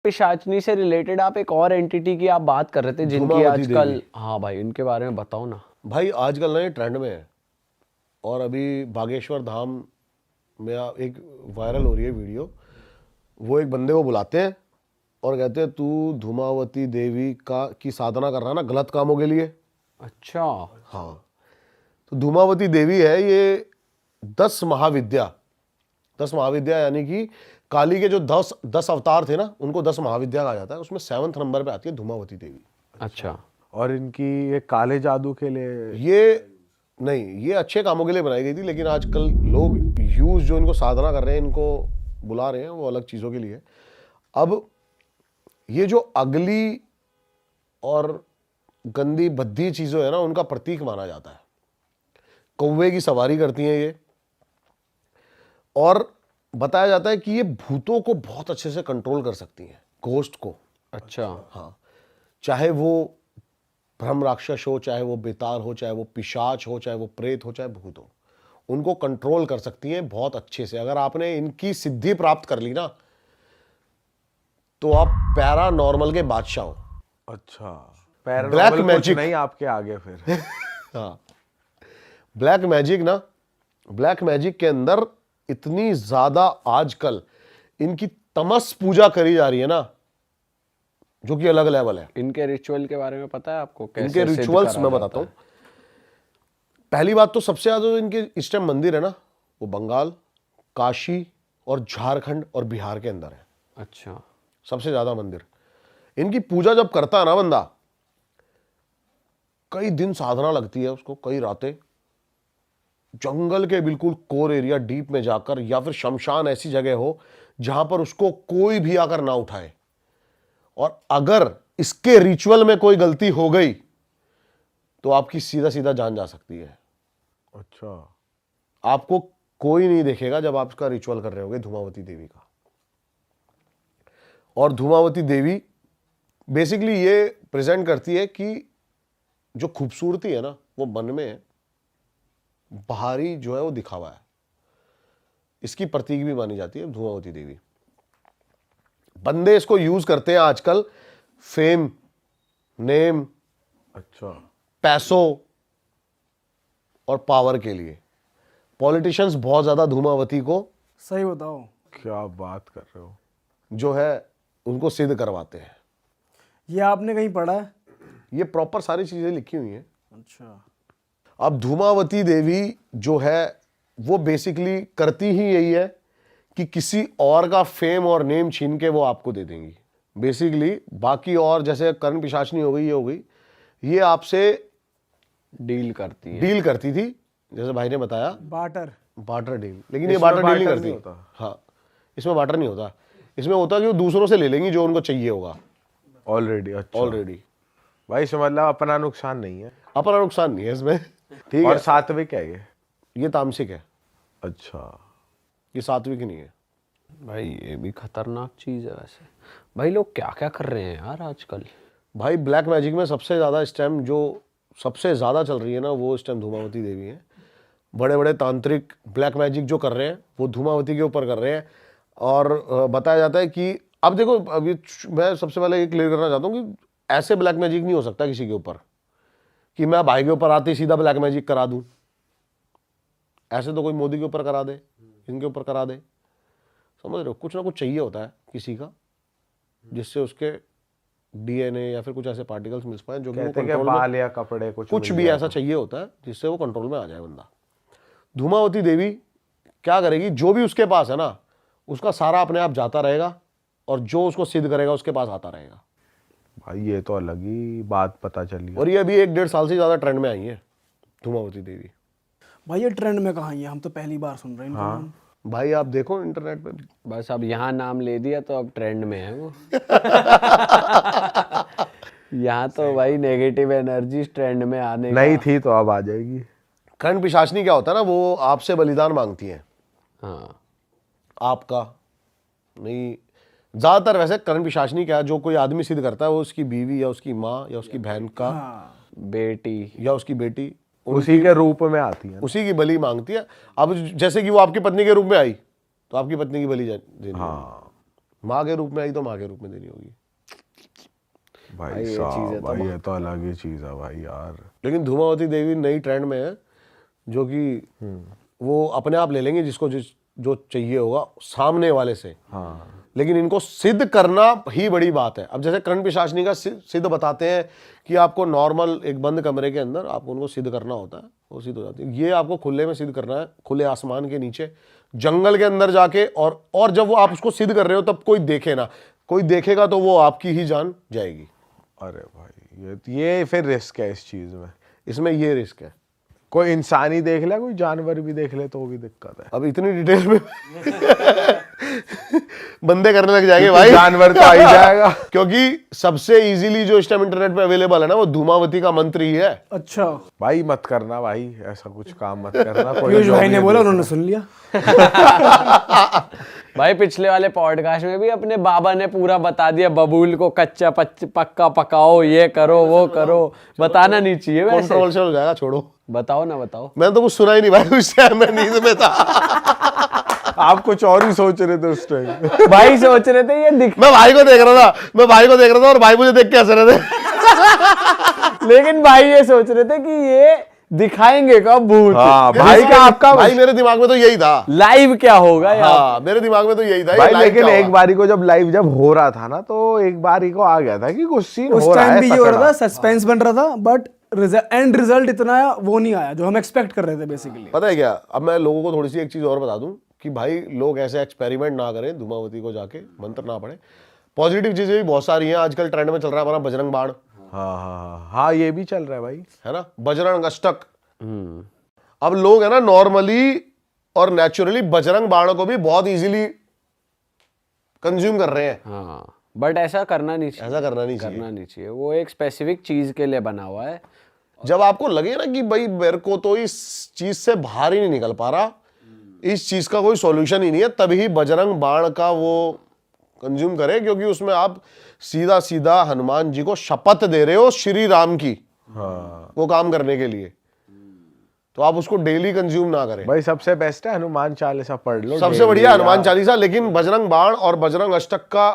पिशाचनी से रिलेटेड आप एक और एंटिटी की आप बात कर रहे थे जिनकी धूमावती आजकल, देवी। हाँ भाई इनके बारे में बताओ ना। भाई आजकल ना ये ट्रेंड में है, और अभी बागेश्वर धाम में एक वायरल हो रही है वीडियो। वो एक बंदे को बुलाते हैं और कहते हैं तू धूमावती देवी की साधना कर रहा है ना गलत कामों के लिए। अच्छा। हाँ, तो धूमावती देवी है ये 10 महाविद्या। 10 महाविद्या यानी कि काली के जो 10 अवतार थे ना, उनको 10 महाविद्या कहा जाता है। उसमें 7th नंबर पे आती है धूमावती देवी। अच्छा। और इनकी ये काले जादू के लिए ये नहीं, ये अच्छे कामों के लिए बनाई गई थी, लेकिन आजकल लोग यूज जो इनको साधना कर रहे हैं, इनको बुला रहे हैं, वो अलग चीज़ों के लिए। अब ये जो अगली और गंदी भद्दी चीज़ों है ना, उनका प्रतीक माना जाता है। कौवे की सवारी करती हैं ये, और बताया जाता है कि ये भूतों को बहुत अच्छे से कंट्रोल कर सकती हैं, घोस्ट को। अच्छा। हाँ, चाहे वो ब्रह्म राक्षस हो, चाहे वो बेताल हो, चाहे वो पिशाच हो, चाहे वो प्रेत हो, चाहे भूत हो, उनको कंट्रोल कर सकती हैं बहुत अच्छे से। अगर आपने इनकी सिद्धि प्राप्त कर ली ना, तो आप पैरानॉर्मल के बादशाह हो। अच्छा, ब्लैक पैरानॉर्मल कुछ मैजिक नहीं आपके आगे फिर। हाँ, ब्लैक मैजिक ना, ब्लैक मैजिक के अंदर इतनी ज्यादा आजकल इनकी तमस पूजा करी जा रही है ना, जो कि अलग लेवल है। इनके रिचुअल के बारे में पता है आपको? कैसे इनके सिद्ध रिचुअल्स करा मैं जाता बताता हूँ। है? पहली बात तो सबसे ज्यादा जो इनके इस टाइम मंदिर है ना, वो बंगाल, काशी और झारखंड और बिहार के अंदर है। अच्छा। सबसे ज्यादा मंदिर। इनकी पूजा जब करता है ना बंदा, कई दिन साधना लगती है उसको, कई रातें जंगल के बिल्कुल कोर एरिया डीप में जाकर, या फिर शमशान ऐसी जगह हो जहां पर उसको कोई भी आकर ना उठाए। और अगर इसके रिचुअल में कोई गलती हो गई तो आपकी सीधा सीधा जान जा सकती है। अच्छा, आपको कोई नहीं देखेगा जब आप इसका रिचुअल कर रहे होगे धूमावती देवी का। और धूमावती देवी बेसिकली ये प्रेजेंट करती है कि जो खूबसूरती है ना, वो मन में है, बाहरी जो है वो दिखावा है। इसकी प्रतीक भी मानी जाती है धूमावती देवी। बंदे इसको यूज करते हैं आजकल फेम, नेम, अच्छा, पैसों और पावर के लिए। पॉलिटिशियंस बहुत ज्यादा धूमावती को, सही बताओ, क्या बात कर रहे हो। जो है उनको सिद्ध करवाते हैं। ये आपने कहीं पढ़ा है? ये प्रॉपर सारी चीजें लिखी हुई हैं। अच्छा। अब धूमावती देवी जो है वो बेसिकली करती ही यही है कि किसी और का फेम और नेम छीन के वो आपको दे देंगी बेसिकली। बाकी और जैसे कर्ण पिशाचनी हो गई, ये हो गई, ये आपसे डील करती है। डील करती थी, जैसे भाई ने बताया, बाटर। Barter deal. लेकिन ये इसमें बार्टर डील नहीं barter करती। नहीं होता। हाँ, इसमें बार्टर नहीं होता। इसमें होता कि वो दूसरों से ले लेंगी जो उनको चाहिए होगा ऑलरेडी। अच्छा, ऑलरेडी। भाई इसमें मतलब अपना नुकसान नहीं है। अपना नुकसान नहीं है इसमें। ठीक और है, सात्विक है ये तामसिक है, अच्छा, ये सात्विक नहीं है। भाई ये भी खतरनाक चीज है वैसे। भाई लोग क्या क्या कर रहे हैं यार आजकल। भाई ब्लैक मैजिक में सबसे ज़्यादा इस टाइम जो सबसे ज़्यादा चल रही है ना, वो इस टाइम धूमावती देवी है। बड़े बड़े तांत्रिक ब्लैक मैजिक जो कर रहे हैं वो धूमावती के ऊपर कर रहे हैं। और बताया जाता है कि अब देखो, अभी मैं सबसे पहले ये क्लियर करना चाहता हूँ कि ऐसे ब्लैक मैजिक नहीं हो सकता किसी के ऊपर कि मैं भाई के ऊपर आते ही सीधा ब्लैक मैजिक करा दूँ। ऐसे तो कोई मोदी के ऊपर करा दे, इनके ऊपर करा दे, समझ रहे हो? कुछ ना कुछ चाहिए होता है किसी का, जिससे उसके डीएनए या फिर कुछ ऐसे पार्टिकल्स मिल पाए जो कि वो कहते हैं कि कंट्रोल में, बाल या कपड़े कुछ भी मिल ऐसा चाहिए होता है जिससे वो कंट्रोल में आ जाए बंदा। धूमावती देवी क्या करेगी, जो भी उसके पास है ना, उसका सारा अपने आप जाता रहेगा, और जो उसको सिद्ध करेगा उसके पास आता रहेगा। भाई ये तो अलग ही बात पता चली। और ये अभी 1-1.5 साल से ज्यादा ट्रेंड में आई है धूमावती देवी। भाई ये ट्रेंड में कहाँ है? हम तो पहली बार सुन रहे हैं इनका नाम। भाई आप देखो इंटरनेट पे, बस अब यहाँ नाम ले दिया तो अब ट्रेंड में है वो। यहाँ तो भाई नेगेटिव एनर्जी ट्रेंड में आने नहीं थी तो अब आ जाएगी। कर्ण पिशाचनी क्या होता है ना, वो आपसे बलिदान मांगती है। हाँ। आपका नहीं, ज्यादातर वैसे कर्ण पिशाचनी क्या, जो कोई आदमी सिद्ध करता है वो उसकी बीवी या उसकी माँ या उसकी बहन का बेटी या उसकी बेटी, उसी के रूप में आती है। उसी की बलि मांगती है। अब जैसे कि वो आपकी पत्नी के रूप में आई तो आपकी पत्नी की बलि देनी है। हाँ, माँ के रूप में आई तो माँ के रूप में देनी होगी। भाई साहब भाई ये तो अलग ही चीज है भाई यार। लेकिन धूमावती देवी नई ट्रेंड में है, जो कि वो अपने आप ले लेंगे जिसको जो चाहिए होगा सामने वाले से। हाँ लेकिन इनको सिद्ध करना ही बड़ी बात है। अब जैसे करण पिशाचनी का सिद्ध बताते हैं कि आपको नॉर्मल एक बंद कमरे के अंदर आपको उनको सिद्ध करना होता है, वो सिद्ध हो जाती है। ये आपको खुले में सिद्ध करना है, खुले आसमान के नीचे जंगल के अंदर जाके। और जब वो आप उसको सिद्ध कर रहे हो तब कोई देखे ना, कोई देखेगा तो वो आपकी ही जान जाएगी। अरे भाई ये फिर रिस्क है इस चीज में। इसमें ये रिस्क है। कोई इंसान ही देख ले, कोई जानवर भी देख ले तो भी दिक्कत है। अब इतनी डिटेल में बंदे करने लग जाएंगे भाई, जानवर तो आ ही जाएगा। क्योंकि सबसे इजीली जो इस टाइम इंटरनेट पे अवेलेबल है ना, वो धूमावती का मंत्र ही है। अच्छा, भाई मत करना भाई, ऐसा कुछ काम मत करना। कोई पीयूष जो भाई भी ने है बोला, देख उन्होंने सुन लिया। भाई पिछले वाले पॉडकास्ट में भी अपने बाबा ने पूरा बता दिया, बबूल को कच्चा पक्का पकाओ, ये करो वो करो। बताना नहीं चाहिए वैसे। कंट्रोवर्शियल हो जाएगा, छोड़ो। बताओ ना, बताओ। मैंने तो कुछ सुना ही नहीं भाई, उस टाइम मैं नींद में था। आप कुछ और ही सोच रहे थे उस टाइम। भाई सोच रहे थे ये दिख, मैं भाई को देख रहा था और भाई मुझे देख के हंस रहे थे। लेकिन भाई ये सोच रहे थे कि ये दिखाएंगे कब भूत। हाँ भाई का आपका भाई मेरे दिमाग में तो यही था, लाइव क्या होगा यार। हाँ मेरे दिमाग में तो यही था। भाई लेकिन एक बारी को जब लाइव जब हो रहा था ना, तो एक बारी को आ गया था कि कुछ सीन उस हो रहा टाइम है, भी ये हो रहा तगड़ा। था, सस्पेंस बन रहा था, बट एंड रिजल्ट इतना वो नहीं आया जो हम एक्सपेक्ट कर रहे थे बेसिकली। पता है क्या, अब मैं लोगों को थोड़ी सी एक चीज और बता दूं कि भाई लोग ऐसे एक्सपेरिमेंट ना करें, धूमावती को जाके मंत्र ना पढ़े। पॉजिटिव चीजें भी बहुत सारी हैं। आजकल ट्रेंड में चल रहा है हमारा बजरंग बाण, हाँ ये भी चल रहा है भाई, है ना, बजरंग अष्टक। अब लोग है ना नॉर्मली और नेचुरली बजरंग बाण को भी बहुत इजीली कंज्यूम कर रहे हैं। हाँ, बट ऐसा करना नहीं चाहिए। ऐसा करना नहीं चाहिए। करना नहीं चाहिए। वो एक स्पेसिफिक चीज के लिए बना हुआ है। जब आपको लगे ना कि भाई मेरे को तो इस चीज से बाहर ही नहीं निकल पा रहा, इस चीज का कोई सॉल्यूशन ही नहीं है, तभी बजरंग बाण का वो कंज्यूम करें। क्योंकि उसमें आप सीधा सीधा हनुमान जी को शपथ दे रहे हो श्री राम की, हाँ वो काम करने के लिए। तो आप उसको डेली कंज्यूम ना करें। भाई सबसे बेस्ट है हनुमान चालीसा पढ़ लो, सबसे daily बढ़िया हनुमान या- चालीसा। लेकिन बजरंग बाण और बजरंग अष्टक का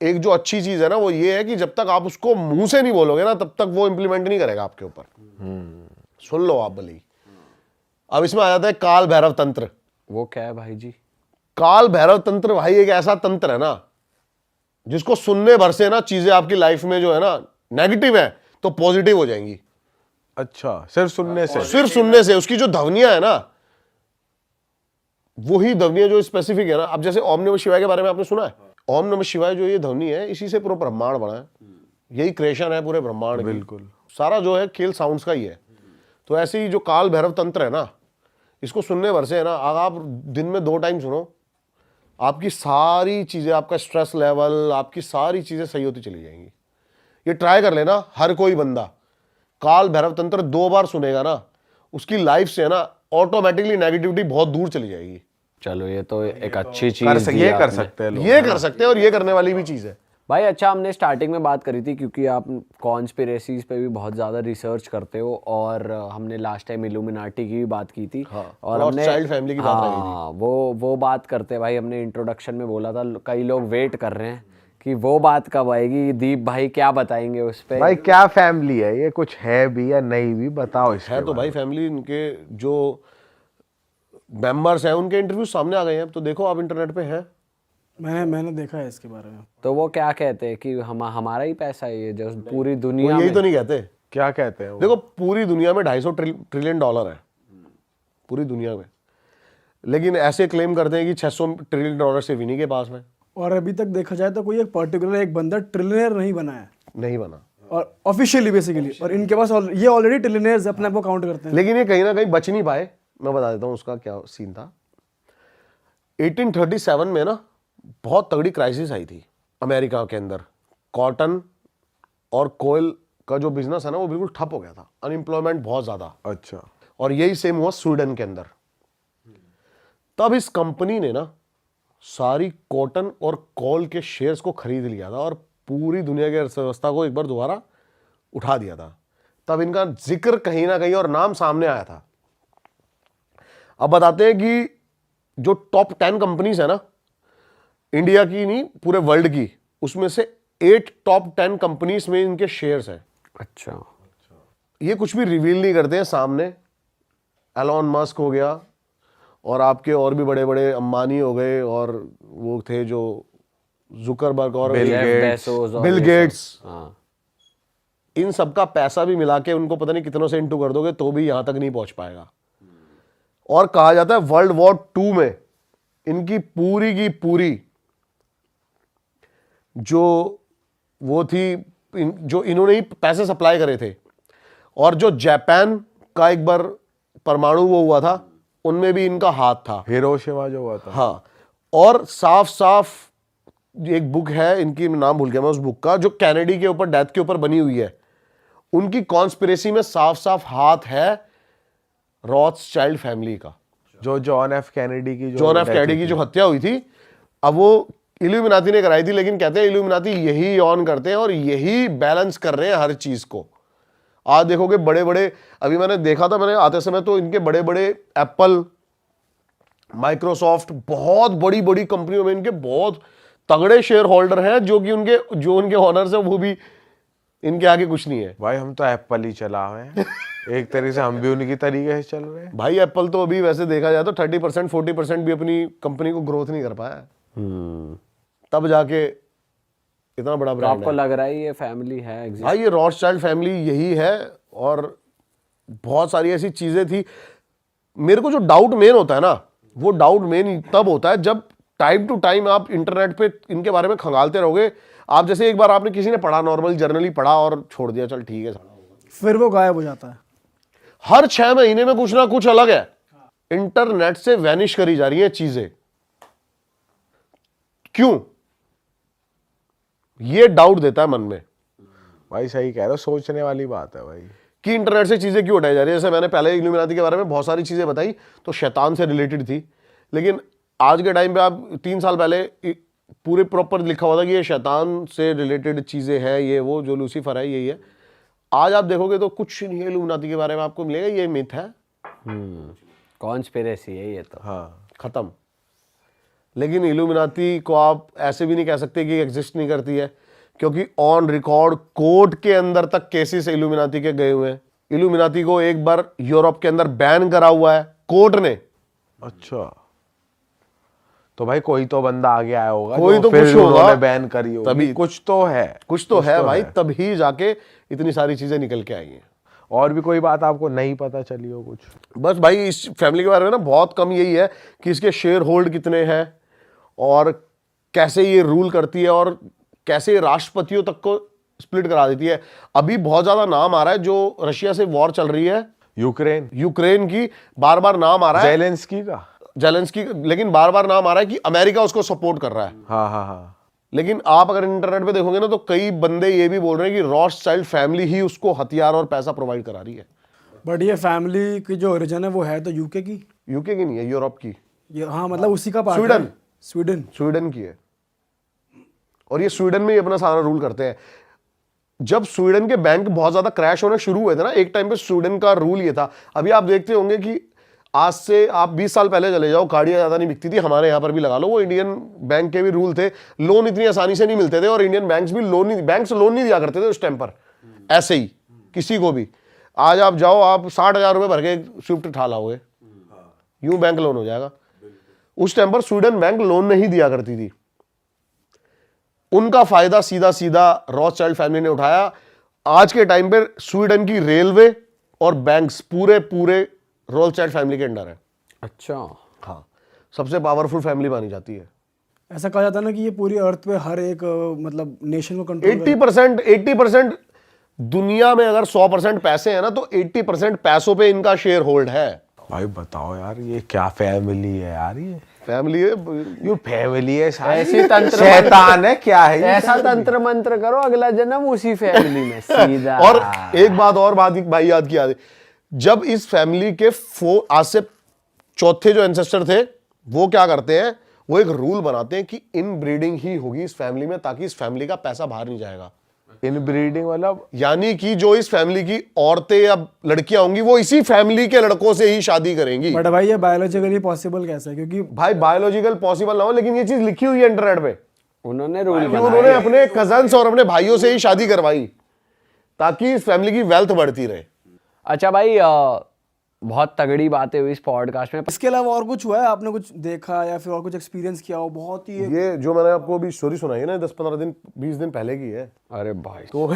एक जो अच्छी चीज है ना, वो ये है कि जब तक आप उसको मुंह से नहीं बोलोगे ना, तब तक वो इंप्लीमेंट नहीं करेगा आपके ऊपर। सुन लो आप भली। अब इसमें आ जाता है काल भैरव तंत्र। वो क्या है भाई जी? काल भैरव तंत्र भाई एक ऐसा तंत्र है ना, जिसको सुनने भर से ना चीजें आपकी लाइफ में जो है ना नेगेटिव है तो पॉजिटिव हो जाएंगी। अच्छा, सिर्फ सुनने से? सिर्फ सुनने से। उसकी जो ध्वनियां है ना, वही ध्वनियां जो स्पेसिफिक है ना। अब जैसे ओम नमः शिवाय के बारे में आपने सुना है? ओम नमः शिवाय जो ये ध्वनि है, इसी से पूरा ब्रह्मांड बना है। यही क्रिएशन है पूरे ब्रह्मांड की। बिल्कुल। सारा जो है खेल साउंड्स का ही है। तो ऐसे ही जो काल भैरव तंत्र है ना, इसको सुनने भर से है ना, आप दिन में 2 टाइम सुनो, आपकी सारी चीजें, आपका स्ट्रेस लेवल, आपकी सारी चीजें सही होती चली जाएंगी। ये ट्राई कर लेना हर कोई बंदा। काल भैरव तंत्र 2 बार सुनेगा ना, उसकी लाइफ से है ना ऑटोमेटिकली नेगेटिविटी बहुत दूर चली जाएगी। चलो ये तो एक अच्छी चीज ये कर सकते हैं लोग। ये कर सकते हैं और ये करने वाली भी चीज है भाई। अच्छा, हमने स्टार्टिंग में बात करी थी क्योंकि आप कॉन्स्पिरेसीज पे भी बहुत ज़्यादा रिसर्च करते हो, और हमने लास्ट टाइम इल्यूमिनाटी की भी बात की थी। हाँ, और हमने चाइल्ड फैमिली की बात रही थी। हाँ, वो बात करते भाई, हमने इंट्रोडक्शन में बोला था, कई लोग वेट कर रहे हैं कि वो बात कब आएगी। दीप भाई क्या बताएंगे उस पे? भाई क्या फैमिली है ये, कुछ है भी या नहीं भी, बताओ इसके है। तो भाई फैमिली, इनके जो मेंबर्स हैं उनके इंटरव्यू सामने आ गए हैं। अब तो देखो आप इंटरनेट पे है। मैंने देखा है इसके बारे में। तो वो क्या कहते हैं कि हमारा ही पैसा है ये, जो पूरी दुनिया वो यही में। तो नहीं कहते। क्या कहते हैं वो? देखो पूरी दुनिया में 250 ट्रिलियन डॉलर है, पूरी दुनिया में। लेकिन ऐसे क्लेम करते हैं कि 600 ट्रिलियन डॉलर सिर्फ इन्हीं के पास में। और अभी तक देखा जाए तो कोई एक पर्टिकुलर एक बंदा ट्रिलियनर नहीं बना है, नहीं बना। और ऑफिशियली बेसिकली, और इनके पास ये ऑलरेडी ट्रिलियनर्स अपने आप को काउंट करते हैं। लेकिन ये कहीं ना कहीं बच नहीं पाए। मैं बता देता हूँ उसका क्या सीन था। 1837 में ना बहुत तगड़ी क्राइसिस आई थी अमेरिका के अंदर। कॉटन और कोयल का जो बिजनेस है ना, वो बिल्कुल ठप हो गया था। अनएम्प्लॉयमेंट बहुत ज्यादा। अच्छा। और यही सेम हुआ स्वीडन के अंदर। तब इस कंपनी ने ना सारी कॉटन और कोल के शेयर्स को खरीद लिया था और पूरी दुनिया की अर्थव्यवस्था को एक बार दोबारा उठा दिया था। तब इनका जिक्र कहीं ना कहीं और नाम सामने आया था। अब बताते हैं कि जो टॉप 10 कंपनीज है ना, इंडिया की नहीं, पूरे वर्ल्ड की, उसमें से 8 टॉप 10 कंपनीज में इनके शेयर्स हैं। अच्छा, ये कुछ भी रिवील नहीं करते हैं सामने। एलॉन मस्क हो गया, और आपके और भी बड़े बड़े अंबानी हो गए, और वो थे जो जुकरबर्ग और बिल जेफ गेट्स, बेजोस और बिल ये सब। गेट्स, हाँ, इन सबका पैसा भी मिला के उनको पता नहीं कितनों से इंटू कर दोगे तो भी यहां तक नहीं पहुंच पाएगा। और कहा जाता है वर्ल्ड वॉर 2 में इनकी पूरी की पूरी जो वो थी, जो इन्होंने ही पैसे सप्लाई करे थे, और जो जापान का एक बार परमाणु वो हुआ था, उनमें भी इनका हाथ था। हिरोशिमा जो हुआ था। हाँ, और साफ साफ एक बुक है इनकी, नाम भूल गया मैं उस बुक का, जो कैनेडी के ऊपर, डेथ के ऊपर बनी हुई है। उनकी कॉन्स्पिरेसी में साफ साफ हाथ है रॉथस्चाइल्ड फैमिली का। जो जॉन एफ कैनेडी की, जॉन एफ कैनेडी की जो हत्या हुई थी, अब वो इल्यूमिनाती ने कराई थी, लेकिन कहते हैं इल्यूमिनाती यही ऑन करते हैं और यही बैलेंस कर रहे हैं हर चीज को। आज देखोगे बड़े बड़े, अभी मैंने देखा था, मैंने आते समय तो इनके बड़े बड़े एप्पल, माइक्रोसॉफ्ट, बहुत बड़ी बड़ी कंपनियों में इनके बहुत तगड़े शेयर होल्डर हैं, जो उनके ऑनर्स है वो भी इनके आगे कुछ नहीं है। भाई हम तो एप्पल ही चला हुए हैं। एक तरीके से हम भी उनकी तरीके से चल रहे हैं। भाई एप्पल तो अभी वैसे देखा जाए तो 30% 40% भी अपनी कंपनी को ग्रोथ नहीं कर पाया, तब जाके इतना बड़ा तो ब्रांड आपको है। लग रहा है ये फैमिली है exist? भाई ये रॉथस्चाइल्ड फैमिली यही है, और बहुत सारी ऐसी चीजें थी। मेरे को जो डाउट मेन होता है ना, वो डाउट मेन तब होता है जब टाइम टू टाइम आप इंटरनेट पे इनके बारे में खंगालते रहोगे। आप जैसे एक बार आपने किसी ने पढ़ा, नॉर्मल जर्नली पढ़ा और छोड़ दिया, चल ठीक है, फिर वो गायब हो जाता है। हर 6 महीने में कुछ ना कुछ अलग है। इंटरनेट से वैनिश करी जा रही है चीजें, क्यों? ये डाउट देता है मन में भाई सही कह रहे हो, सोचने वाली बात है भाई। कि इंटरनेट से चीजें क्यों उठाई जा रही है। जैसे मैंने पहले इल्यूमिनाती के बारे में बहुत सारी चीजें बताई, तो शैतान से रिलेटेड थी, लेकिन आज के टाइम पे आप 3 साल पहले पूरे प्रॉपर लिखा हुआ था कि ये शैतान से रिलेटेड चीजें हैं, ये वो जो लूसीफर है यही है। आज आप देखोगे तो कुछ नहीं है इल्यूमिनाती के बारे में, आपको मिलेगा ये मिथ है, कॉन्स्पिरेसी है ये तो। हाँ, खत्म। लेकिन इल्यूमिनाती को आप ऐसे भी नहीं कह सकते कि एग्जिस्ट नहीं करती है, क्योंकि ऑन रिकॉर्ड कोर्ट के अंदर तक केसेस इल्यूमिनाती के गए हुए हैं। इल्यूमिनाती को एक बार यूरोप के अंदर बैन करा हुआ है कोर्ट ने। अच्छा, तो भाई कोई तो बंदा आगे आया होगा, कोई जो तो फिर कुछ होगा, उन्होंने बैन करी होगी। तभी कुछ तो है, कुछ तो है भाई, तभी जाके इतनी सारी चीजें निकल के आई हैं। और भी कोई बात आपको नहीं पता चली हो कुछ? बस भाई इस फैमिली के बारे में ना बहुत कम यही है कि इसके शेयर होल्ड कितने हैं, और कैसे ये रूल करती है, और कैसे ये राष्ट्रपतियों तक को स्प्लिट करा देती है। अभी बहुत ज्यादा नाम आ रहा है, जो रशिया से वॉर चल रही है, यूक्रेन की, बार बार नाम आ रहा है जेलेंस्की, लेकिन बार बार नाम आ रहा है कि अमेरिका उसको सपोर्ट कर रहा है। हाँ हाँ हाँ। लेकिन आप अगर इंटरनेट पे देखोगे ना, तो कई बंदे ये भी बोल रहे हैं कि रॉथस्चाइल्ड फैमिली ही उसको हथियार और पैसा प्रोवाइड करा रही है। बट ये फैमिली की जो ओरिजिन है वो है तो यूके की। यूके की नहीं है, यूरोप की। ये हाँ, मतलब उसी का पार्ट स्वीडन। है। स्वीडन की है, और ये स्वीडन में ही अपना सारा रूल करते हैं। जब स्वीडन के बैंक बहुत ज्यादा क्रैश होने शुरू हुए थे ना, एक टाइम पे स्वीडन का रूल ये था। अभी आप देखते होंगे कि आज से आप 20 साल पहले चले जाओ, गाड़ियां ज्यादा नहीं बिकती थी, हमारे यहां पर भी लगा लो, वो इंडियन बैंक के भी रूल थे, लोन इतनी आसानी से नहीं मिलते थे, और इंडियन बैंक्स भी लोन नहीं दिया करते थे उस टाइम पर, ऐसे ही किसी को भी। आज आप जाओ, आप 60,000 रुपए भर के स्विफ्ट उठा लाओगे, यूं बैंक लोन हो जाएगा। उस टाइम पर स्वीडन बैंक लोन नहीं दिया करती थी। उनका फायदा सीधा सीधा रॉथस्चाइल्ड फैमिली ने उठाया। आज के टाइम पर स्वीडन की रेलवे और बैंक्स पूरे रॉथस्चाइल्ड फैमिली के अंडर है। अच्छा, हाँ, सबसे पावरफुल फैमिली मानी जाती है। ऐसा कहा जाता है ना कि ये पूरी अर्थ पे हर एक मतलब नेशन को कंट्रोल 80% दुनिया में अगर 100% पैसे हैं ना, तो 80% पैसों पे इनका शेयर होल्ड है। भाई बताओ यार, ये क्या फैमिली है यार? ये फैमिली है, ये फैमिली है, ऐसी तंत्र शैतान है क्या है ये? ऐसा तंत्र मंत्र करो, अगला जन्म उसी फैमिली में सीधा। और एक बात भाई याद किया, जब इस फैमिली के आज से चौथे जो एंसेस्टर थे, वो क्या करते हैं, वो एक रूल बनाते हैं कि इन ब्रीडिंग ही होगी इस फैमिली में, ताकि इस फैमिली का पैसा बाहर नहीं जाएगा। इनब्रीडिंग मतलब यानी कि जो इस फैमिली की औरतें या लड़कियां होंगी वो इसी फैमिली के लड़कों से ही शादी करेंगी। बट भाई ये बायोलॉजिकली पॉसिबल कैसे है? क्योंकि भाई बायोलॉजिकल पॉसिबल ना हो, लेकिन ये चीज लिखी हुई है इंटरनेट पे। उन्होंने रूल कि बनाया। उन्होंने अपने कजन्स और अपने भाइयों से ही शादी करवाई ताकि इस फैमिली की वेल्थ बढ़ती रहे। अच्छा भाई, बहुत तगड़ी बातें हुई इस पॉडकास्ट में। इसके अलावा और कुछ हुआ है? आपने कुछ देखा या फिर और कुछ एक्सपीरियंस किया हो? बहुत ही ये जो मैंने आपको अभी स्टोरी सुनाई है ना, 10-15 दिन 20 दिन पहले की है, अरे भाई, तो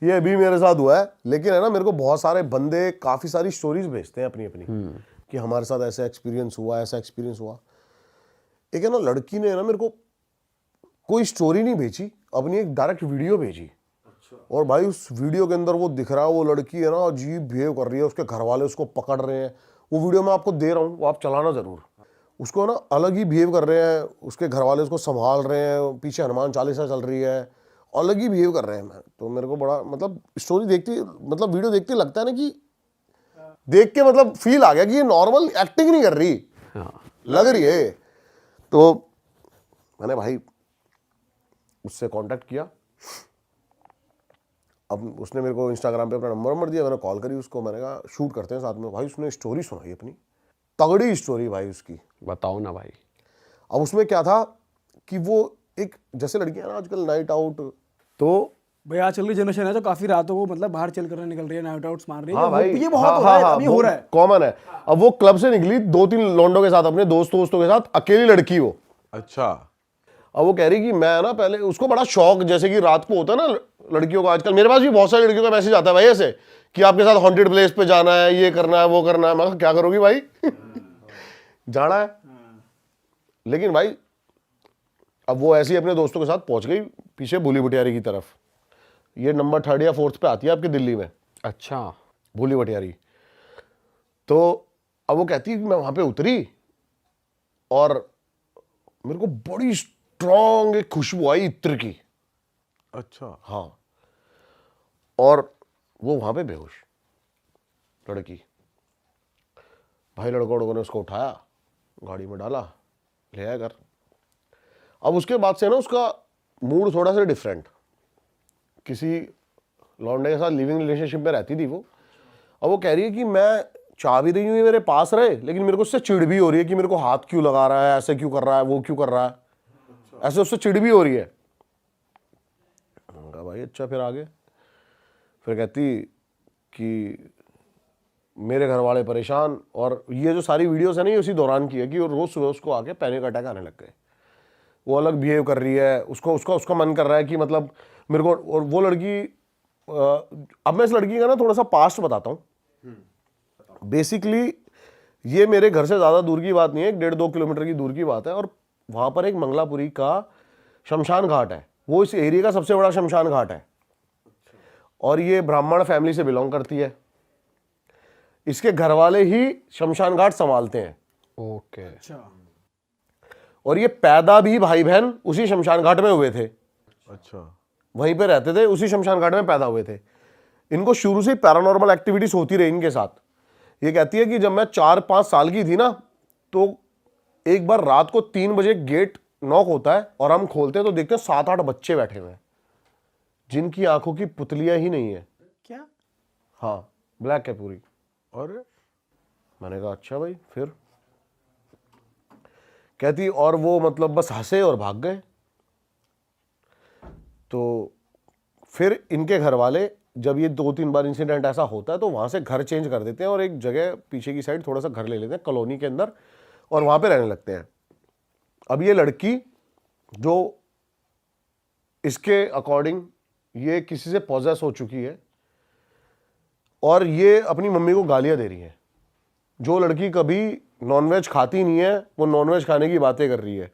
ये अभी मेरे साथ हुआ है। लेकिन है ना, मेरे को बहुत सारे बंदे काफी सारी स्टोरीज भेजते हैं अपनी अपनी कि हमारे साथ ऐसा एक्सपीरियंस हुआ, ऐसा एक्सपीरियंस हुआ। एक है ना लड़की ने ना मेरे को कोई स्टोरी नहीं भेजी, अपनी एक डायरेक्ट वीडियो भेजी। और भाई उस वीडियो के अंदर वो दिख रहा है, वो लड़की है ना अजीब बिहेव कर रही है, उसके घर वाले उसको पकड़ रहे हैं। वो वीडियो मैं आपको दे रहा हूँ, वो आप चलाना जरूर। उसको ना अलग ही बिहेव कर रहे हैं, उसके घर वाले उसको संभाल रहे हैं, पीछे हनुमान चालीसा चल रही है, अलग ही बिहेव कर रहे हैं। मैं तो मेरे को बड़ा मतलब स्टोरी देखती, मतलब वीडियो देखते लगता है ना कि देख के मतलब फील आ गया कि ये नॉर्मल एक्टिंग नहीं कर रही, लग रही है। तो मैंने भाई उससे कांटेक्ट किया। अब उसने मेरे को इंस्टाग्राम पे अपना नंबर दिया, मैंने कॉल करी उसको, मैंने कहा शूट करते हैं साथ में। भाई उसने स्टोरी सुनाई अपनी, तगड़ी स्टोरी भाई उसकी। बताओ ना भाई। अब उसमें क्या था कि वो एक जैसे लड़कियां ना आजकल नाइट आउट, तो भाई आजकल की जनरेशन है जो काफी रातों को मतलब बाहर चल कर निकल रही है, नाइट आउट्स मार रही है। हाँ भाई, ये बहुत हो रहा है, अभी हो रहा है। कॉमन है। अब वो क्लब से निकली 2-3 लौंडों के साथ, अपने दोस्तों के साथ, अकेली लड़की वो। अच्छा। अब वो कह रही कि मैं ना पहले, उसको बड़ा शौक, जैसे कि रात को होता है ना लड़कियों का, आजकल मेरे पास भी बहुत सारी लड़कियों का मैसेज आता है भाई ऐसे कि आपके साथ हॉन्टेड प्लेस पे जाना है, ये करना है, वो करना है। मैं कहा क्या करोगी भाई जाना है। लेकिन भाई अब वो ऐसे ही अपने दोस्तों के साथ पहुंच गई पीछे भूली भटियारी की तरफ। ये नंबर 3rd या 4th पे आती है आपकी दिल्ली में, अच्छा। भूली भटियारी। तो अब वो कहती है कि मैं वहां पे उतरी और मेरे को बड़ी स्ट्रॉन्ग एक खुशबू आई इत्र की। अच्छा। हाँ। और वो वहां पे बेहोश लड़की। भाई लड़कों ने उसको उठाया, गाड़ी में डाला, ले आया घर। अब उसके बाद से ना उसका मूड थोड़ा सा डिफरेंट, किसी लौंडे के साथ लिविंग रिलेशनशिप में रहती थी वो। अब वो कह रही है कि मैं चाह भी रही हूँ ये मेरे पास रहे, लेकिन मेरे को उससे चिढ़ भी हो रही है कि मेरे को हाथ क्यों लगा रहा है, ऐसे क्यों कर रहा है, वो क्यों कर रहा है, ऐसे उससे चिढ़ भी हो रही है। भाई अच्छा, फिर आगे फिर कहती कि मेरे घर वाले परेशान, और ये जो सारी वीडियोस है ना ये उसी दौरान की है कि रोज सुबह उसको आके पैनिक अटैक आने लग गए। वो अलग बिहेव कर रही है, उसको उसका उसका मन कर रहा है कि मतलब मेरे को। और वो लड़की, अब मैं इस लड़की का ना थोड़ा सा पास्ट बताता हूँ। बेसिकली ये मेरे घर से ज़्यादा दूर की बात नहीं है, 1.5-2 किलोमीटर की दूर की बात है। और वहाँ पर एक मंगलापुरी का शमशान घाट है, वो इस एरिया का सबसे बड़ा शमशान घाट है। और ये ब्राह्मण फैमिली से बिलोंग करती है। इसके घर वाले ही शमशान घाट संभालते हैं। ओके। अच्छा। और ये पैदा भी भाई बहन उसी शमशान घाट में हुए थे। अच्छा। वहीं पे रहते थे, उसी शमशान घाट में पैदा हुए थे। इनको शुरू से पैरानॉर्मल एक्टिविटीज होती रही इनके साथ। ये कहती है कि जब मैं 4-5 साल की थी ना, तो एक बार रात को 3 बजे गेट नॉक होता है और हम खोलते हैं तो देखते हैं 7-8 बच्चे बैठे हुए हैं जिनकी आंखों की पुतलियां ही नहीं है। क्या? हाँ, ब्लैक है पूरी। और मैंने कहा अच्छा भाई। फिर कहती और वो मतलब बस हंसे और भाग गए। तो फिर इनके घर वाले जब ये 2-3 बार इंसिडेंट ऐसा होता है तो वहां से घर चेंज कर देते हैं और एक जगह पीछे की साइड थोड़ा सा घर ले लेते हैं कॉलोनी के अंदर, और वहां पे रहने लगते हैं। अब ये लड़की जो इसके अकॉर्डिंग ये किसी से पॉजेस हो चुकी है और ये अपनी मम्मी को गालियां दे रही है। जो लड़की कभी नॉनवेज खाती नहीं है वो नॉनवेज खाने की बातें कर रही है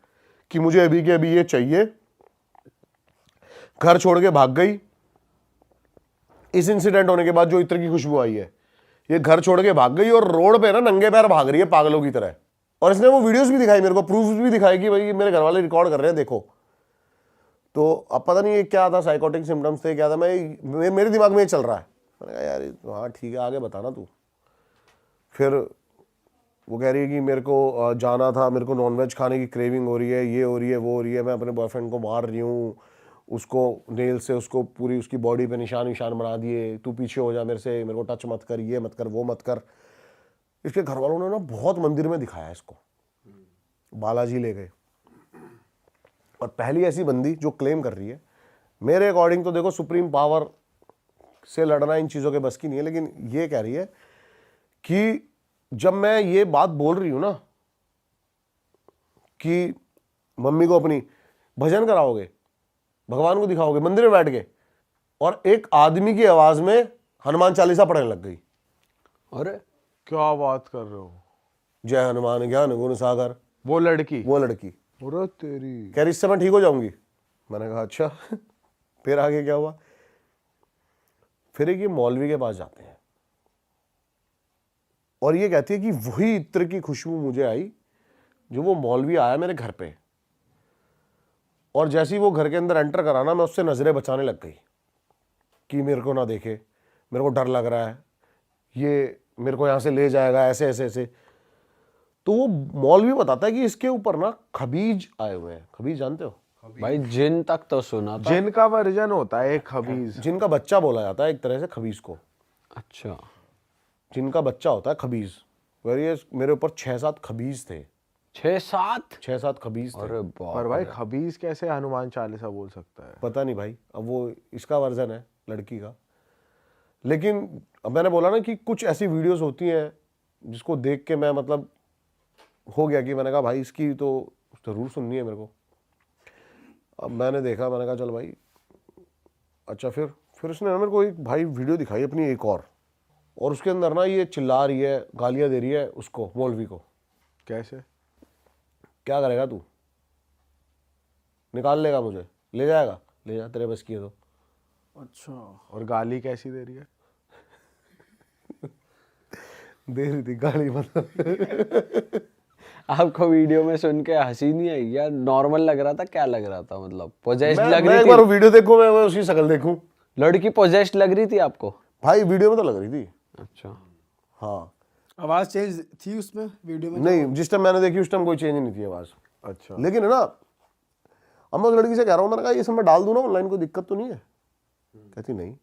कि मुझे अभी के अभी ये चाहिए। घर छोड़ के भाग गई। इस इंसिडेंट होने के बाद जो इत्र की खुशबू आई है, ये घर छोड़ के भाग गई और रोड पे ना नंगे पैर भाग रही है पागलों की तरह। और इसने वो वीडियोस भी दिखाई मेरे को, प्रूफ भी दिखाई कि भाई मेरे घर वाले रिकॉर्ड कर रहे हैं, देखो। तो अब पता नहीं ये क्या था, साइकोटिक सिम्टम्स थे क्या था, मेरे दिमाग में ये चल रहा है। मैंने कहा यार हाँ ठीक है, आगे बताना तू। फिर वो कह रही है कि मेरे को जाना था, मेरे को नॉनवेज खाने की क्रेविंग हो रही है, ये हो रही है, वो हो रही है, मैं अपने बॉयफ्रेंड को मार रही हूँ, उसको नेल से उसको पूरी उसकी बॉडी पे निशान निशान बना दिए, तू पीछे हो जा मेरे से, मेरे को टच मत कर, ये मत कर, वो मत कर। इसके घर वालों ने ना बहुत मंदिर में दिखाया इसको, बालाजी ले गए। और पहली ऐसी बंदी जो क्लेम कर रही है, मेरे अकॉर्डिंग तो देखो सुप्रीम पावर से लड़ना इन चीज़ों के बस की नहीं है, लेकिन ये कह रही है कि जब मैं ये बात बोल रही हूँ ना कि मम्मी को अपनी भजन कराओगे, भगवान को दिखाओगे मंदिर में बैठ के, और एक आदमी की आवाज में हनुमान चालीसा पढ़ने लग गई। अरे क्या बात कर रहे हो? जय हनुमान ज्ञान गुण सागर। वो लड़की अरे तेरी कह रही इससे मैं ठीक हो जाऊंगी। मैंने कहा अच्छा। फिर आगे क्या हुआ? फिर एक ये मौलवी के पास जाते हैं और ये कहती है कि वही इत्र की खुशबू मुझे आई जो वो मौलवी आया मेरे घर पे, और जैसे ही वो घर के अंदर एंटर कराना, मैं उससे नजरें बचाने लग गई कि मेरे को ना देखे, मेरे को डर लग रहा है, ये मेरे को यहां से ले जाएगा, ऐसे ऐसे ऐसे। तो वो मौलवी बताता है कि इसके ऊपर ना खबीज आए हुए हैं। खबीज जानते हो? भाई जिन तक तो सुना था। जिन का वर्जन होता है एक खबीज। जिनका बच्चा बोला जाता है एक तरह से खबीज को। अच्छा, जिनका बच्चा होता है खबीज। मेरे ऊपर 6-7 खबीज थे। 6-7 खबीज थे। अरे बाप पर भाई खबीज कैसे हनुमान चालीसा बोल सकता है? पता नहीं भाई, अब वो इसका वर्जन है लड़की का। लेकिन अब मैंने बोला ना कि कुछ ऐसी वीडियोस होती हैं जिसको देख के मैं मतलब हो गया कि मैंने कहा भाई इसकी तो जरूर सुननी है मेरे को। अब मैंने देखा, मैंने कहा चल भाई अच्छा। फिर उसने ना मेरे को एक भाई वीडियो दिखाई अपनी एक और उसके अंदर ना ये चिल्ला रही है, गालियां दे रही है उसको, मौलवी को। कैसे? क्या करेगा तू? निकाल लेगा मुझे, ले जाएगा, ले जा, तेरे बस की है तो। अच्छा, और गाली कैसी दे रही है? दे रही थी गाली मतलब। आपको वीडियो में सुन के हंसी नहीं आई या नॉर्मल लग रहा था? क्या लग रहा था? मतलब पोजेस्ड मैं लग एक रही बार थी? वीडियो देखूं, मैं उसकी शक्ल देखूं। लड़की पोजेस्ड लग रही थी आपको? भाई वीडियो में तो लग रही थी। अच्छा, हाँ आवाज चेंज थी उसमें वीडियो में? नहीं, जिस टाइम मैंने देखी उस टाइम कोई चेंज नहीं थी आवाज। अच्छा। लेकिन है ना, अब मैं उस लड़की से कह रहा हूँ, मैंने कहा ये सब मैं डाल दूं ना ऑनलाइन, कोई दिक्कत तो नहीं है? कहती नहीं,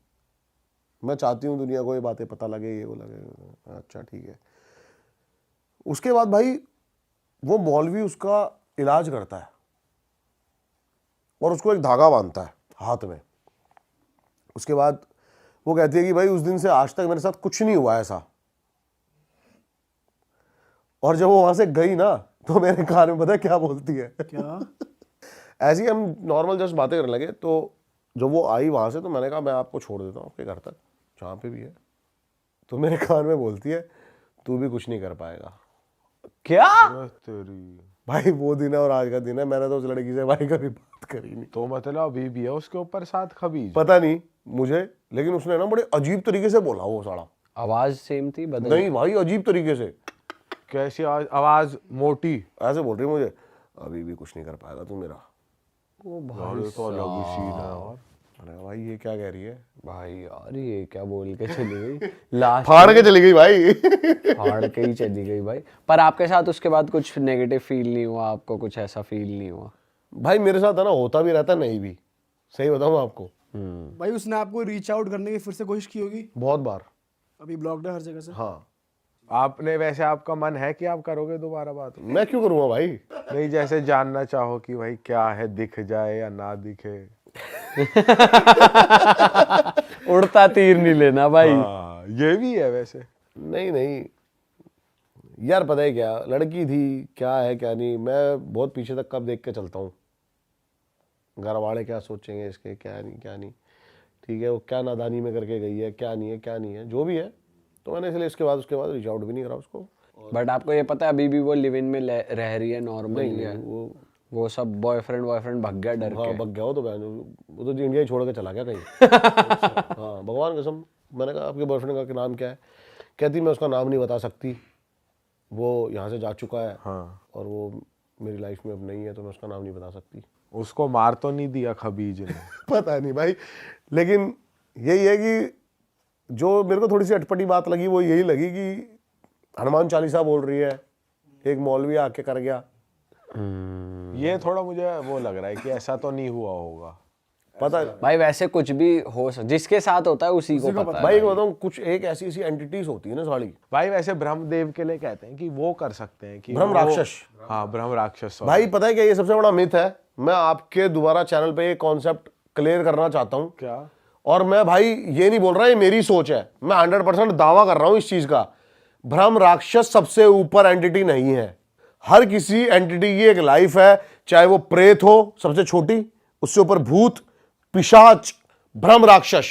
मैं चाहती हूँ दुनिया को ये बातें पता लगे, ये वो लगे। अच्छा ठीक है। उसके बाद भाई वो मौलवी उसका इलाज करता है और उसको एक धागा बांधता है हाथ में। उसके बाद वो कहती है कि भाई उस दिन से आज तक मेरे साथ कुछ नहीं हुआ ऐसा। और जब वो वहां से गई ना, तो मेरे कान में पता है क्या बोलती है? क्या? ऐसे ही हम नॉर्मल जस्ट बातें करने लगे, तो जब वो आई वहां से, तो मैंने कहा मैं आपको छोड़ देता हूँ आपके घर तक, जहाँ पे भी है। तो मेरे कान में बोलती है तू भी कुछ नहीं कर पाएगा। क्या? तेरी भाई वो दिन है और आज का दिन है, मैंने तो उस लड़की से भाई कभी बात करी नहीं। तो मतलब अभी भी है उसके ऊपर 7 खबीज? पता नहीं मुझे, लेकिन उसने ना बड़े अजीब तरीके से बोला वो साला। आवाज सेम थी? बदल? नहीं भाई, अजीब तरीके से। कैसी आवाज? मोटी? ऐसे बोल रही मुझे, अभी भी कुछ नहीं कर पाएगा तू मेरा। ओ यार ये तो अलग ही सीन है यार। मैंने कहा भाई ये क्या कह रही है? भाई यार ये क्या बोल के चली गई? लास्ट फाड़ के चली गई भाई। फाड़ के ही चली गई भाई। पर आपके साथ उसके बाद कुछ नेगेटिव फील नहीं हुआ? आपको कुछ ऐसा फील नहीं हुआ? भाई मेरे साथ है ना, होता भी रहता नहीं भी, सही बताऊं आपको। भाई उसने आपको रीच आउट करने की फिर से कोशिश की होगी? बहुत बार। अभी ब्लॉक्ड है हर जगह से? हाँ। आपने वैसे आपका मन है कि आप करोगे दोबारा बात? मैं क्यों करूँगा भाई? नहीं, जैसे जानना चाहो कि भाई क्या है, दिख जाए या ना दिखे। उड़ता तीर नहीं लेना भाई। हाँ, ये भी है वैसे। नहीं नहीं यार, पता है क्या, लड़की थी, क्या है क्या नहीं, मैं बहुत पीछे तक कब देख के चलता हूँ। घर वाले क्या सोचेंगे इसके, क्या नहीं क्या नहीं, ठीक है, वो क्या नादानी में करके गई है, क्या नहीं है क्या नहीं है, जो भी है। तो मैंने इसलिए उसके बाद रीच आउट भी नहीं करा उसको। बट आपको ये पता है अभी भी वो लिव इन में रह रही है नॉर्मल? नहीं, वो सब बॉयफ्रेंड भग गया डर हाँ के? बग गया वो तो, वो तो इंडिया ही छोड़ के चला गया कहीं। हाँ भगवान कसम। मैंने कहा आपके बॉयफ्रेंड का नाम क्या है? कहती मैं उसका नाम नहीं बता सकती, वो यहाँ से जा चुका है। हाँ। और वो मेरी लाइफ में अब नहीं है, तो मैं उसका नाम नहीं बता सकती। उसको मार तो नहीं दिया खबीज ने? पता नहीं भाई, लेकिन यही है कि जो मेरे को थोड़ी सी अटपटी बात लगी वो यही लगी कि हनुमान चालीसा बोल रही है, एक मौलवी आके कर गया। ये थोड़ा मुझे वो लग रहा है कि ऐसा तो नहीं हुआ होगा। पता है भाई वैसे कुछ भी हो जिसके साथ होता है उसी को पता है। भाई, एक बताऊं, कुछ एक ऐसी ऐसी एंटिटीज होती है ना साड़ी, भाई वैसे ब्रह्मदेव के लिए कहते हैं कि वो कर सकते हैं कि ब्रह्म वो- राक्षस। हाँ ब्रह्म राक्षस। भाई पता है क्या, ये सबसे बड़ा मिथ है। मैं आपके दोबारा चैनल पे ये कॉन्सेप्ट क्लियर करना चाहता हूं। क्या? और मैं भाई ये नहीं बोल रहा, ये मेरी सोच है, मैं 100% दावा कर रहा हूं इस चीज का। ब्रह्म राक्षस सबसे ऊपर एंटिटी नहीं है। हर किसी एंटिटी की एक लाइफ है, चाहे वो प्रेत हो सबसे छोटी, उससे ऊपर भूत, पिशाच, ब्रह्म राक्षस,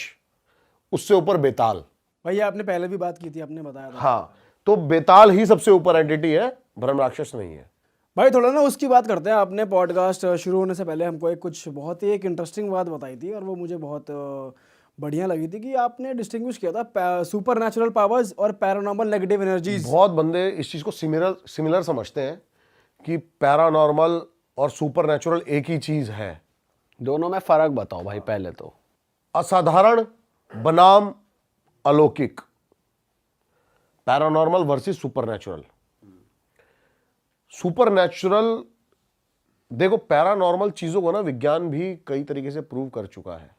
उससे ऊपर बेताल। भाई ये आपने पहले भी बात की थी, आपने बताया था। हाँ, तो बेताल ही सबसे ऊपर एंटिटी है, ब्रह्म राक्षस नहीं है। भाई थोड़ा ना उसकी बात करते हैं। आपने पॉडकास्ट शुरू होने से पहले हमको एक कुछ बहुत ही एक इंटरेस्टिंग बात बताई थी, और वो मुझे बहुत बढ़िया लगी थी कि आपने डिस्टिंग्विश किया था सुपर नेचुरल पावर्स और पैरानॉर्मल नेगेटिव एनर्जीज। बहुत बंदे इस चीज को सिमिलर समझते हैं कि पैरानॉर्मल और सुपर नेचुरल एक ही चीज है। दोनों में फर्क बताओ भाई पहले तो। असाधारण बनाम अलौकिक, paranormal versus super natural. Super natural, देखो पैरानॉर्मल चीजों को ना विज्ञान भी कई तरीके से प्रूव कर चुका है।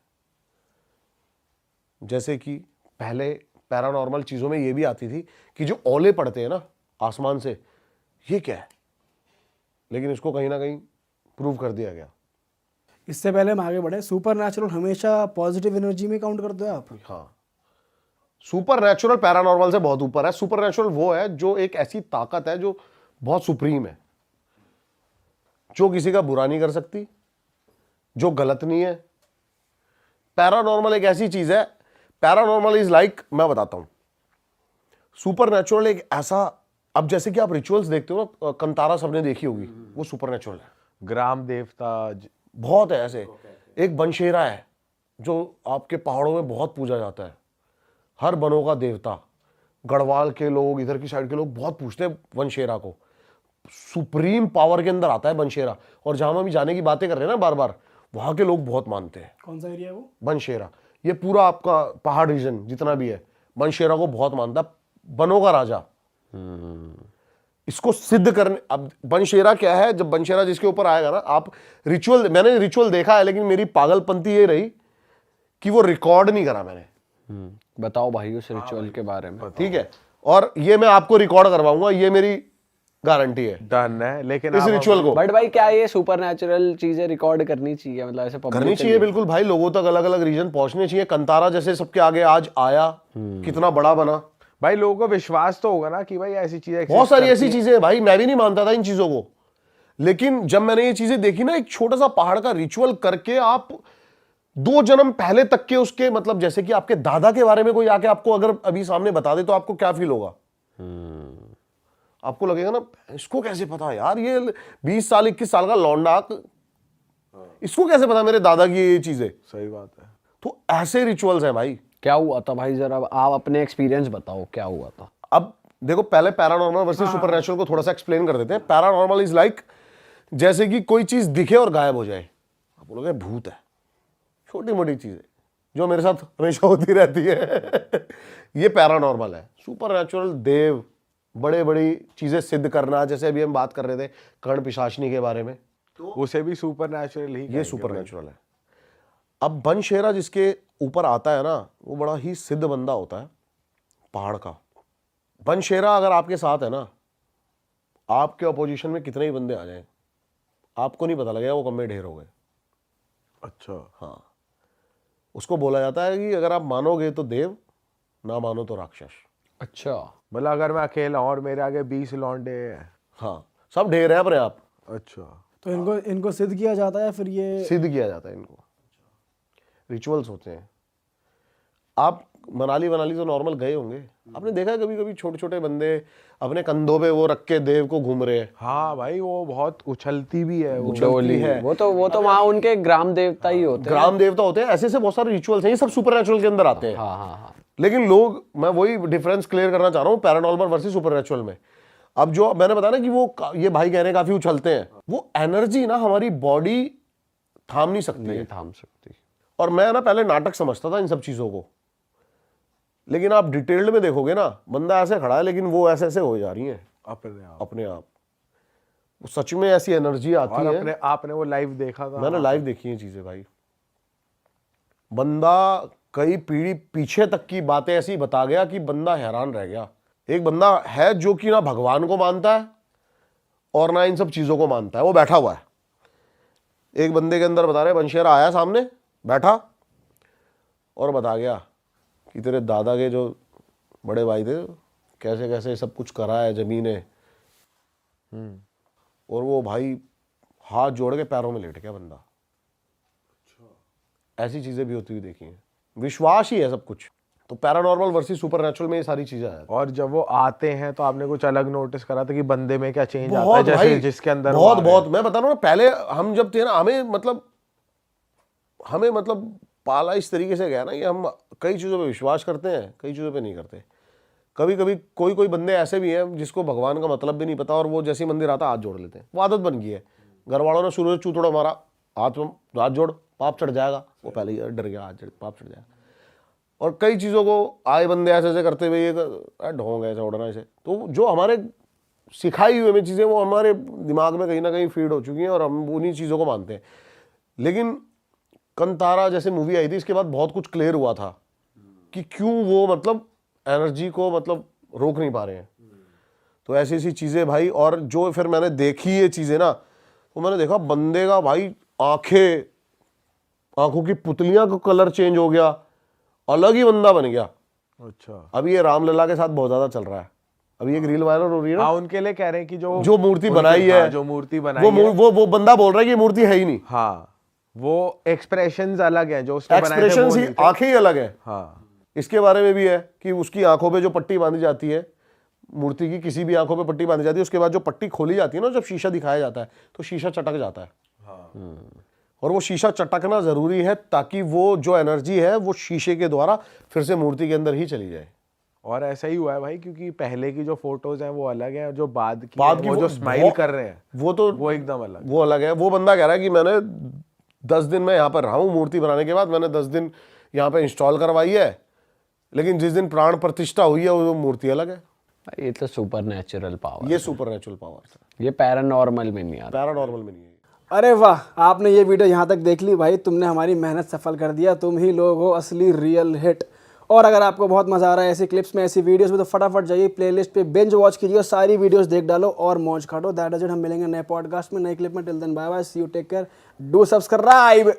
जैसे कि पहले पैरानॉर्मल चीजों में ये भी आती थी कि जो ओले पड़ते हैं ना आसमान से, ये क्या है, लेकिन इसको कहीं ना कहीं प्रूव कर दिया गया। इससे पहले हम आगे बढ़े, सुपर नेचुरल हमेशा पॉजिटिव एनर्जी में काउंट करते हो आप? हाँ, सुपर नेचुरल पैरानॉर्मल से बहुत ऊपर है। सुपर नेचुरल वो है जो एक ऐसी ताकत है जो बहुत सुप्रीम है, जो किसी का बुरा नहीं कर सकती, जो गलत नहीं है। पैरानॉर्मल एक ऐसी चीज है, पैरानॉर्मल इज लाइक, मैं बताता हूं, सुपर नेचुरल एक ऐसा, अब जैसे कि आप रिचुअल्स देखते हो ना, कंतारा सबने देखी होगी, वो सुपर नेचुरल है। ग्राम देवता बहुत है ऐसे। एक बनशेरा है जो आपके पहाड़ों में बहुत पूजा जाता है, हर बनों का देवता। गढ़वाल के लोग, इधर की साइड के लोग बहुत पूछते हैं बनशेरा को। सुप्रीम पावर के अंदर आता है बनशेरा। और जहां हम अभी जाने की बातें कर रहे हैं ना बार बार, वहां के लोग बहुत मानते हैं कौन सा एरिया है वो? बनशेरा। ये पूरा आपका पहाड़ रीजन जितना भी है, बनशेरा को बहुत मानता है, बनों का राजा। इसको सिद्ध करने, अब बनशेरा क्या है, जब बनशेरा जिसके ऊपर आएगा ना, आप रिचुअल, मैंने रिचुअल देखा है, लेकिन मेरी पागलपंती ये रही कि वो रिकॉर्ड नहीं करा मैंने। बताओ भाई उस रिचुअल के बारे में। ठीक है, और ये मैं आपको रिकॉर्ड करवाऊंगा, ये मेरी गारंटी है डन है। लेकिन इस आप- रिचुअल को बट भाई क्या ये सुपर नेचुरल चीजें रिकॉर्ड करनी चाहिए, मतलब ऐसे public करनी के चाहिए लिए? बिल्कुल भाई, लोगों तक अलग अलग रीजन पहुंचने चाहिए। कंतारा जैसे सबके आगे आज आया, कितना बड़ा बना। भाई लोगों को विश्वास तो होगा ना कि भाई ऐसी चीजें बहुत सारी exist ऐसी चीजें हैं भाई, मैं भी नहीं मानता था इन चीजों को, लेकिन जब मैंने ये चीजें देखी ना, एक छोटा सा पहाड़ का रिचुअल करके आप 2 जन्म पहले तक के उसके, मतलब जैसे कि आपके दादा के बारे में कोई आके आपको अगर अभी सामने बता दे तो आपको क्या फील होगा? आपको लगेगा ना, इसको कैसे पता यार, ये 20 साल 21 साल का लौंडा, इसको कैसे पता मेरे दादा की ये चीजें? सही बात है। तो ऐसे रिचुअल्स हैं भाई। क्या हुआ था भाई, जरा आप अपने एक्सपीरियंस बताओ क्या हुआ था। अब देखो, पहले पैरानॉर्मल वर्सेस सुपरनैचुरल को थोड़ा सा एक्सप्लेन कर देते हैं। पैरानॉर्मल इज लाइक, जैसे कि कोई चीज दिखे और गायब हो जाए, आप बोलोगे भूत है, छोटी मोटी चीजें जो मेरे साथ हमेशा होती रहती है ये पैरानॉर्मल है। सुपरनैचुरल देव, बड़े बड़ी चीजें सिद्ध करना, जैसे अभी हम बात कर रहे थे कर्ण पिशाचनी के बारे में, उसे भी सुपर नेचुरल ही ये कहेंगे सुपरनैचुरल है। अब बनशेरा जिसके ऊपर आता है ना, वो बड़ा ही सिद्ध बंदा होता है पहाड़ का। बनशेरा अगर आपके साथ है ना, आपके अपोजिशन में कितने ही बंदे आ जाएं, आपको नहीं पता लगेगा वो कब में ढेर हो गए। भाई। अच्छा। हाँ, उसको बोला जाता है कि अगर आप मानोगे तो देव, ना मानो तो राक्षस। अच्छा, मतलब अगर मैं अकेला हूं और मेरे आगे 20 लौंडे हैं। हाँ, सब ढेर है अपने आप। अच्छा। तो इनको सिद्ध किया जाता है, फिर ये सिद्ध किया जाता है इनको, रिचुअल्स होते हैं। आप मनाली तो नॉर्मल गए होंगे, आपने देखा है कभी कभी छोटे छोटे बंदे अपने कंधों पे वो रख के देव को घूम रहे हैं। हाँ भाई, वो बहुत उछलती भी है वो। डोली है। वो तो वहाँ उनके ग्राम देवता ही होते हैं। ग्राम देवता होते हैं, ऐसे ऐसे बहुत सारे रिचुअल्स हैं, ये सब सुपरनैचुरल के अंदर आते हैं। हाँ हाँ हाँ। लेकिन लोग, मैं वही डिफरेंस क्लियर करना चाह रहा हूँ पैरानॉर्मल वर्सेस सुपरनैचुरल में। अब जो मैंने बताया ना कि वो, ये भाई कह रहे हैं काफी उछलते हैं, वो एनर्जी ना हमारी बॉडी थाम नहीं सकती नहीं है। थाम सकती। और मैं ना पहले नाटक समझता था इन सब चीजों को, लेकिन आप डिटेल्ड में देखोगे ना, बंदा ऐसे खड़ा है लेकिन वो ऐसे ऐसे हो जा रही है अपने आप। वो सच में ऐसी एनर्जी आती और है। आपने वो लाइव देखा था? मैंने लाइव देखी है चीजें भाई, बंदा कई पीढ़ी पीछे तक की बातें ऐसी बता गया कि बंदा हैरान रह गया। एक बंदा है जो कि ना भगवान को मानता है और ना इन सब चीज़ों को मानता है, वो बैठा हुआ है। एक बंदे के अंदर बता रहे बंशेरा आया सामने, बैठा और बता गया कि तेरे दादा के जो बड़े भाई थे कैसे कैसे सब कुछ करा है, ज़मीनें। और वो भाई हाथ जोड़ के पैरों में लेट गया बंदा। ऐसी चीज़ें भी होती हुई देखी हैं। विश्वास ही है सब कुछ। तो पैरानॉर्मल वर्सेस सुपरनैचुरल में ये सारी चीज़ें हैं। और जब वो आते हैं तो आपने कुछ अलग नोटिस करा था कि बंदे में क्या चेंज आता है, बहुत जैसे भाई, जिसके अंदर बहुत वो आ रहे बहुत मैं बता रहा हूँ ना, पहले हम जब थे ना, हमें मतलब पाला इस तरीके से गया ना कि हम कई चीज़ों पे विश्वास करते हैं, कई चीज़ों पे नहीं करते। कभी कभी कोई बंदे ऐसे भी हैं जिसको भगवान का मतलब भी नहीं पता और वो जैसे ही मंदिर आता हाथ जोड़ लेते हैं। वो आदत बन गई है। घर वालों ने शुरू से चूतड़ा मारा, हाथ जोड़, पाप चढ़ जाएगा। वो पहले ही डर गया, हाथ पाप चढ़ जाएगा। और कई चीज़ों को आए बंदे ऐसे ऐसे करते हुए, ये ढोंग ऐसे उड़ना ऐसे, तो जो हमारे सिखाई हुई हमें चीज़ें वो हमारे दिमाग में कहीं ना कहीं फीड हो चुकी हैं और हम उन्हीं चीज़ों को मानते हैं। लेकिन कंतारा जैसे मूवी आई थी, इसके बाद बहुत कुछ क्लियर हुआ था कि क्यों वो मतलब एनर्जी को मतलब रोक नहीं पा रहे हैं। तो ऐसी ऐसी चीज़ें भाई, और जो फिर मैंने देखी ये चीज़ें ना, तो मैंने देखा बंदे का भाई आंखों की पुतलियां का कलर चेंज हो गया, अलग ही बंदा बन गया। अच्छा, अभी ये रामलला के साथ बहुत ज्यादा चल रहा है। अभी एक रील वायरल हो रही है ना, हाँ, उनके लिए कह रहे हैं कि जो मूर्ति बनाई है, हाँ, जो मूर्ति बनाई है, वो बंदा बोल रहा है कि ये मूर्ति है ही नहीं। हाँ, वो एक्सप्रेशंस अलग हैं जो उसने बनाए थे, एक्सप्रेशन वो ही, नहीं थे। आंखें ही अलग है। हाँ, इसके बारे में भी है कि उसकी आंखों पे जो पट्टी बांधी जाती है, मूर्ति की किसी भी आंखों पे पट्टी बांधी जाती है, उसके बाद जो पट्टी खोली जाती है ना, जब शीशा दिखाया जाता है तो शीशा चटक जाता है। और वो शीशा चटकना जरूरी है ताकि वो जो एनर्जी है वो शीशे के द्वारा फिर से मूर्ति के अंदर ही चली जाए। और ऐसा ही हुआ है भाई, क्योंकि पहले की जो फोटोज हैं वो अलग है और जो बाद की वो जो स्माइल कर रहे हैं वो एकदम अलग। वो अलग है। वो बंदा कह रहा है कि मैंने 10 दिन में यहाँ पर रहा हूँ, मूर्ति बनाने के बाद मैंने 10 दिन यहाँ पे इंस्टॉल करवाई है, लेकिन जिस दिन प्राण प्रतिष्ठा हुई है वो मूर्ति अलग है। ये तो सुपर नेचुरल पावर, ये सुपर नेचुरल पावर है, ये पैरानॉर्मल में नहीं आता। पैरानॉर्मल में नहीं है। अरे वाह, आपने ये वीडियो यहाँ तक देख ली भाई, तुमने हमारी मेहनत सफल कर दिया। तुम ही लोग हो असली रियल हिट। और अगर आपको बहुत मजा आ रहा है ऐसी क्लिप्स में, ऐसी वीडियोस में, तो फटाफट जाइए प्लेलिस्ट पे, बिंज वॉच कीजिए, सारी वीडियोस देख डालो और मौज काटो। That is it. हम मिलेंगे नए पॉडकास्ट में, नए क्लिप में। Till then bye bye, see you, take care, do subscribe.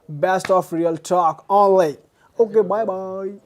Best of real talk online. Okay, bye bye.